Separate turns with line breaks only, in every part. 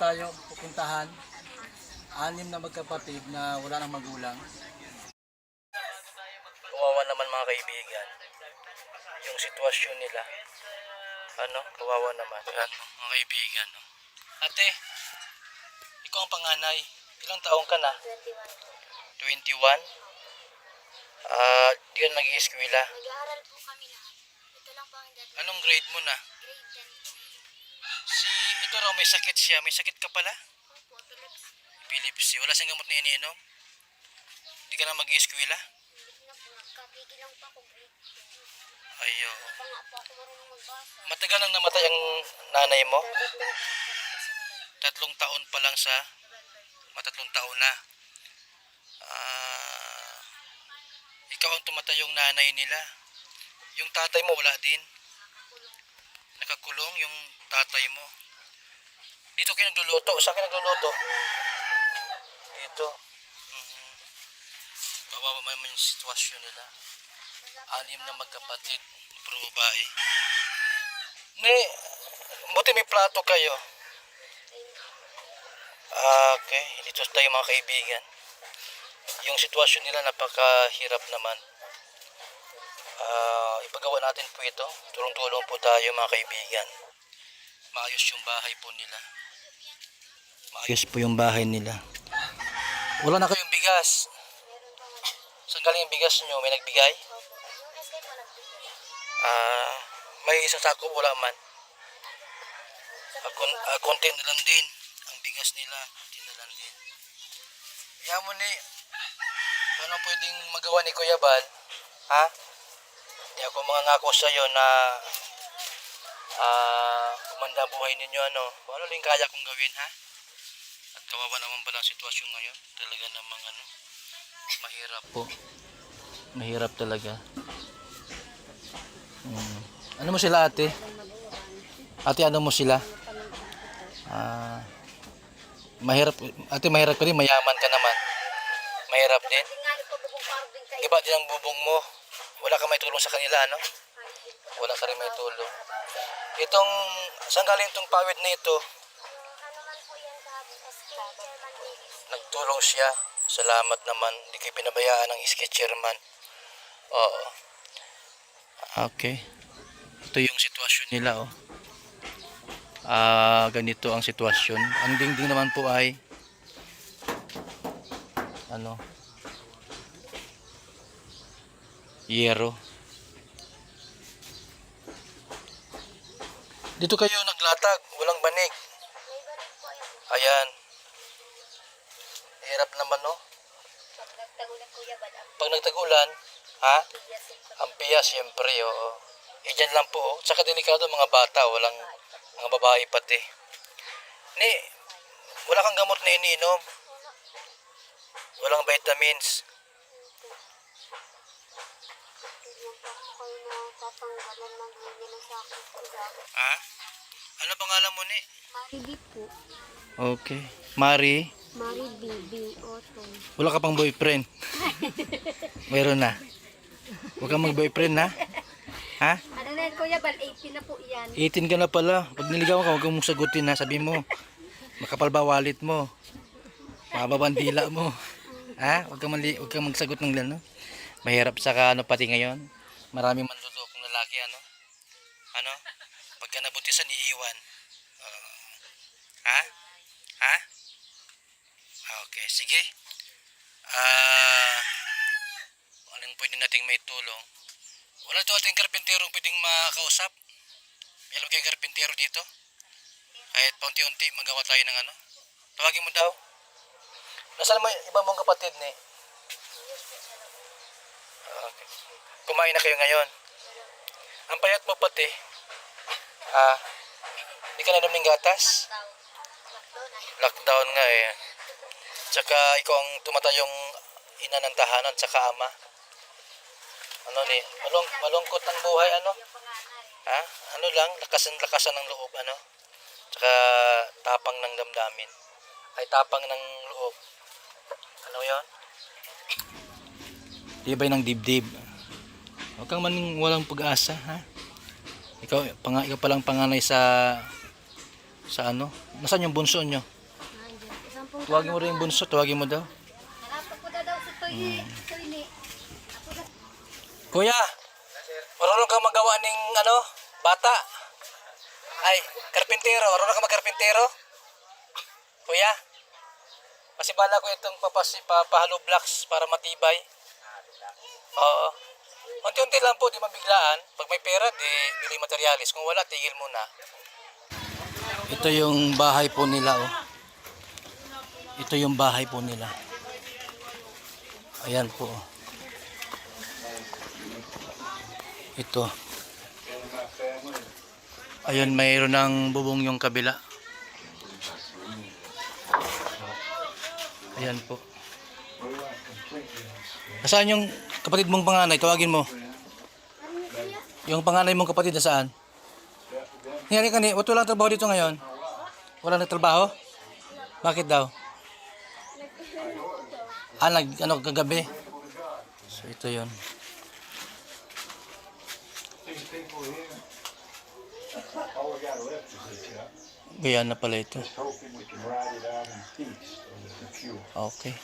tayo pupuntahan. 6 na magkapatid na wala nang magulang. Kawawa naman mga kaibigan. Yung sitwasyon nila. Kawawa naman. Mga kaibigan. Ate, ikaw ang panganay. Ilang taong ka na? 21. Di ka nag-i-eskwela.
Nag-aaral po kami lahat. Ito lang po ang dati.
Anong grade mo na?
Grade 10 po.
Ito raw, may sakit siya. May sakit ka pala?
Opo, epilepsy.
Epilepsy. Wala siyang gamot na iniinom? Di ka na mag-i-eskwela?
Hindi na po. Nagkapigil lang po ako grade 10.
Ayo.
Pa nga po ako marunong magbasa.
Matagal nang namatay ang nanay mo?
Tatlong taon pa lang po sa November.
3 taon na. Ikaw ang tumatay yung nanay nila. Yung tatay mo wala din. Nakakulong yung tatay mo. Dito kayo nagluluto. Saan kayo nagluluto? Dito. Kawawa naman yung sitwasyon nila. 6 na magkapatid. Puro babae. Buti may plato kayo. Okay. Dito tayo mga kaibigan. Yung sitwasyon nila napakahirap naman. Ipagawa natin po ito. Tulong-tulong po tayo mga kaibigan. Maayos yung bahay po nila. Maayos po yung bahay nila. Wala na kayong bigas. Saan galing yung bigas nyo? May nagbigay?
Yung SK po nagbigay.
May isang sako wala man. Konti na lang din. Ang bigas nila, konti na lang din. Kaya mo ni, ano pwedeng magawa ni Kuya Bal? Ha? Hindi ako mangangako sa iyo na kumanda buhay ninyo kung ano lang kaya kong gawin, ha? At kawawa naman pala ang sitwasyon ngayon. Talaga namang mahirap po. Mahirap talaga. Ano mo sila ate? Ate, ano mo sila? Mahirap. Ate, mahirap ka rin. Mayaman ka naman. Mahirap din.
Tingali po bubong parang din kayo.
Iba din ang bubong mo. Wala ka may tulong sa kanila, ano? Wala ka rin may tulong. Saan galing itong pawid na ito?
Ano man po yan sabi sa Chairman Davis.
Nagtulong siya. Salamat naman. Hindi kayo pinabayaan ng iski chairman. Oo. Okay. Ito yung sitwasyon nila, oh. Ganito ang sitwasyon. Ang dingding naman po ay yero. Dito kayo naglatag, walang banig.
May balik po yan.
Ayan. Hirap naman, no?
Pag nagtagulan Kuya Bal, ang
Pag nagtag-ulan, ha?
bigyasin pa.
Ang piya, siyempre, oo. Dyan lang po, oh. Tsaka delikado mga bata, walang mga babae pati. Wala kang gamot na iniinom. Walang vitamins.
Bigyan pa ako kayo na tatanggalan ng hingin sa akin.
Ha? Ano pangalan mo ni?
Maribi po.
Okay. Mari,
Maribi, Otong.
wala ka pang boyfriend. Meron na. Huwag kang mag-boyfriend, ha? Ha?
Ano na yan Kuya Bal, 18 na po yan.
18 ka na pala. Pag niligaw ka, huwag kang mong sagutin, ha? Sabi mo, makapal ba wallet mo? Mababandila mo. Ha? Huwag kang magsagot ng lano. Mahirap sa pati ngayon. Maraming manlulokong lalaki, Pagka nabutisan, iiwan. Ha? Ha? Okay, sige. Anong pwede nating may tulong? Wala ito ating karpintero pwedeng makausap. May alam kayong karpintero dito? Kahit paunti-unti magawa tayo ng Tawagin mo daw. Nasaan mo iba mong kapatid ni? Okay. Kumain na kayo ngayon. Ang payat mo pati. Hindi ka na ng gatas? Lockdown nga eh. Tsaka ikaw ang tumatayong ina ng tahanan tsaka ama. Malungkot ang buhay, Ha? Lakasan ng loob, Tsaka tapang ng damdamin. Ay, tapang ng loob. Ano yun? Tibay ng dibdib. Huwag kang walang pag-asa, ha? Ikaw palang panganay sa Sa ano? Nasaan yung bunso nyo?
Nandiyan. Isang pong
Tuwagin mo rin yung bunso, tuwagin mo daw.
Harapag ko daw sa toilet.
Kuya, marunong ka magawa ng ano, bata? Ay, karpintero, marunong ka magkarpintero? Kuya, pasibala ko itong papahalo blocks para matibay. Oo. Unti-unti lang po, di mabiglaan. Pag may pera, di bili materialis. Kung wala, tigil muna. Ito yung bahay po nila, oh. Ito yung bahay po nila. Ayan po. Ito. Ayun, mayroon ng bubong yung kabila. Ayan po. Nasaan yung kapatid mong panganay? Tawagin mo. Yung panganay mong kapatid nasaan? Nangyari ka ni, wala trabaho dito ngayon? Wala nagtrabaho? Bakit daw? Ano, kagabi? So, ito yun. Gaya na pala ito. Okay.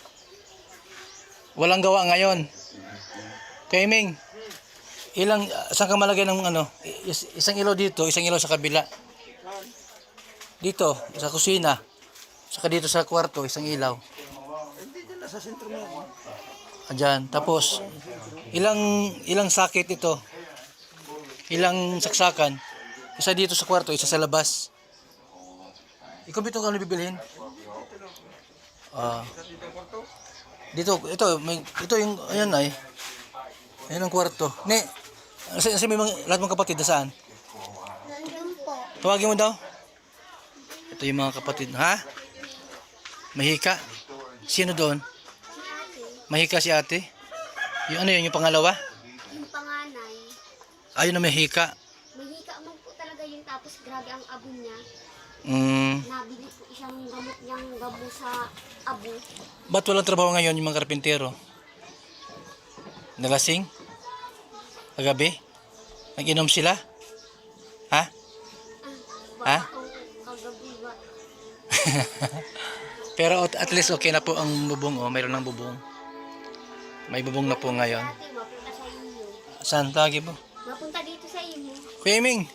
Walang gawa ngayon. Kaiming, saan ka malagay ng ano? Isang ilaw dito, isang ilaw sa kabila. Dito, sa kusina. Saka dito sa kwarto, isang ilaw. Diyan. Tapos, ilang sakit ito? Ilang saksakan? Isa dito sa kwarto, isa sa labas. Ikaw bito ka ano bibilhin? Dito, ito yung, ayan ay. Ayan ang kwarto. Kasi may lahat mong kapatid na saan?
Nandun po.
Tawagin mo daw. Ito yung mga kapatid. Ha? Mahika? Sino doon? Mahika si ate? Yung ano yun, yung pangalawa?
Yung panganay.
Ayun na mahika.
Mahika man po talaga yun. Tapos grabe ang abo niya. Nabili po isang gamot niyang gabo sa abo.
Ba't walang trabaho ngayon yung mga karpintero? Nalasing? Kagabi? Nag-inom sila? Ha? Ha?
Kagabi ba?
Pero at least okay na po ang bubong. Oh, mayroon ng bubong. May bubong na po ngayon.
Dati mapunta sa inyo.
Saan tagi po?
Mapunta dito sa inyo.
Kuya Eming,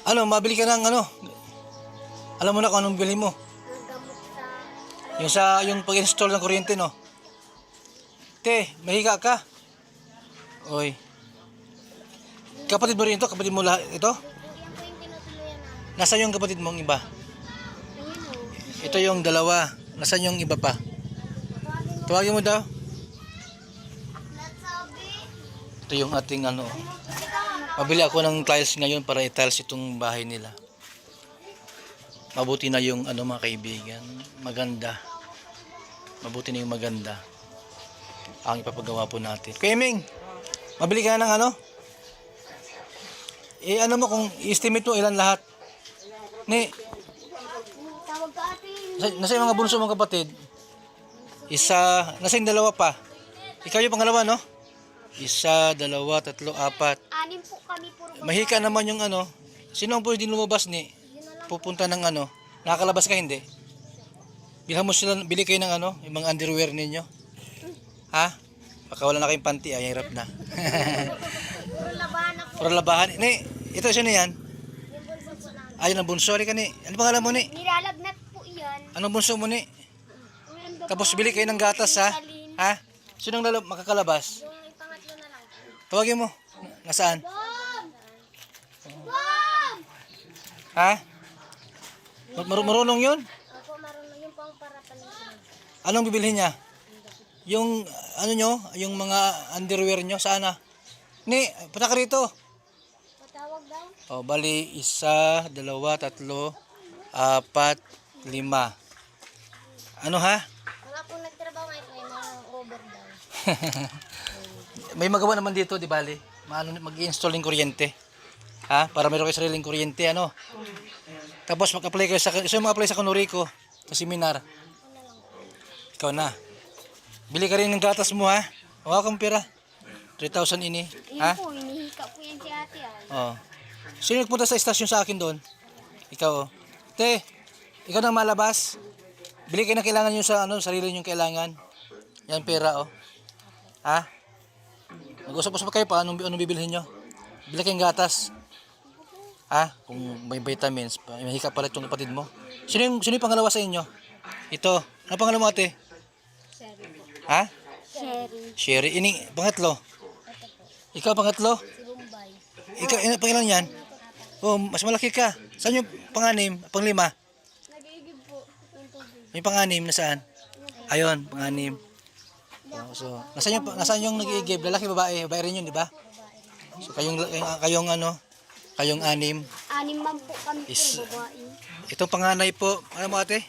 ano, mabili ka ng ano? Alam mo na kung anong bili mo?
Ang gamot sa...
Yung pag-install ng kuryente, no? Te, mahiga ka? Oy. Kapatid mo rin ito? Kapatid mo lahat ito?
Yan po yung tinutuluyan namin.
Nasaan yung kapatid mong iba?
Ayun o.
Ito yung dalawa. Nasaan yung iba pa? Tawagin mo daw.
Nagsabi.
Ito yung ating ano. Mabili ako ng tiles ngayon para i-tiles itong bahay nila. Mabuti na yung ano mga kaibigan. Maganda. Mabuti na yung maganda. Ang ipapagawa po natin. Kuya Eming, mabili ka ng ano? Ano mo kung i-estimate mo ilan lahat?
Tawag ka ate.
Nasa yung mga bunso mong kapatid? Nasa yung dalawa pa? Ikaw yung pangalawa, no? 1, 2, 3, 4.
6 po kami puro babae.
Mahika naman yung ano. Sino ang pwede lumabas ni? Pupunta ng ano. Nakakalabas ka hindi? Bilhan mo sila, bili kayo ng ano, yung mga underwear ninyo. Ha? Baka wala na kayong panty, ay hirap na.
Puro labahan na po.
Puro labahan. Ito sino yan?
Yung bunso po namin.
Ayun ang bunso. Sorry ka ni. Ano pangalan mo ni?
Nilalagnat po yan.
Anong bunso mo ni?
Ang babae,
Tapos bili kayo ng gatas ha?
Salin.
Ha? Sinong makakalabas?
Yung pangatlo na lang.
Tawagin mo. Nasaan?
Mom! Mom!
Ha? Marunong yun?
Opo, marunong yung pang parapan niya.
Anong bibilhin niya? Yung ano nyo? Yung mga underwear nyo? Saan na? Punta ka rito.
Patawag daw.
O, bali, 1, 2, 3, 4, 5. Ano ha?
Mga po nagtrabaho ngayon, may mga over daw.
May magawa naman dito, di bali? Mag-i-install ng kuryente. Ha? Para meron kayo sariling kuryente, ano? Tapos mag-apply kayo mag-apply sa Conorico, sa seminar. Ikaw na. Bili ka rin ng gatas mo, ha? Huwag kang pera. 3,000 ini.
Yun
Ha?
po, hinihika po yan si ate.
Oo. Sino nagpunta sa estasyon sa akin doon? Ikaw, oh. Te, ikaw nang malabas. Bili kayo ng kailangan nyo sa sarili nyo kailangan. Yan pera, oh. Ha? Mag-usap-usap kayo pa, anong bibilhin nyo? Bili kayong gatas. Ha? Kung may vitamins, may hika pala itong kapatid mo. Sino yung pangalawa sa inyo? Ito. Ano pangalawa mo, ate?
Sherry po.
Ha?
Sherry.
Sherry. Ini, pangatlo. Ikaw, pangatlo?
Si Bombay.
Ikaw, pangilan yan? Oh, mas malaki ka. Saan yung panganim? Panglima?
Nag-iigib po ng tubig.
Yung panganim, nasaan? Ayun, panganim. Oh, so, nasaan yung nag-iigib? Lalaki, babae? Babae rin yun, di ba? So, kayong anim.
6 man po kami po,
Is-
babae.
Itong panganay po, ano mo ate?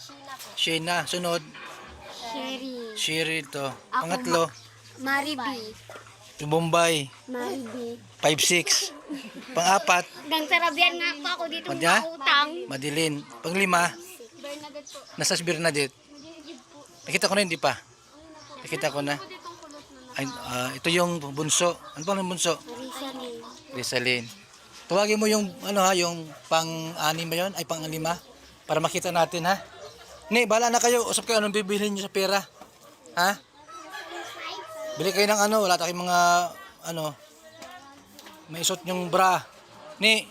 Sheila po.
Shayna. Sunod,
Sherry.
Sherry to.
Ako,
Pangatlo,
Mariby.
yung Bombay.
Mariby.
5'6". Pang-apat,
Hanggang sarabihan nga po ako dito
Madya?
utang.
Madeline. Pang-lima,
Bernadette po.
nasa Bernadette.
Nag-iigib po.
Nakita ko na, hindi pa. Nakita ko na.
Ditong kulot na
Ay, ito yung bunso. Ano pa yung bunso?
Rizanin.
Rizalin. Tawagin mo yung yung pang-anim ba yun? Ay, pang-lima. Para makita natin, ha? Ni, bahala na kayo. Usap kayo anong bibilhin nyo sa pera. Ha? Bili kayo ng wala tayong mga may isot yung bra. Ni,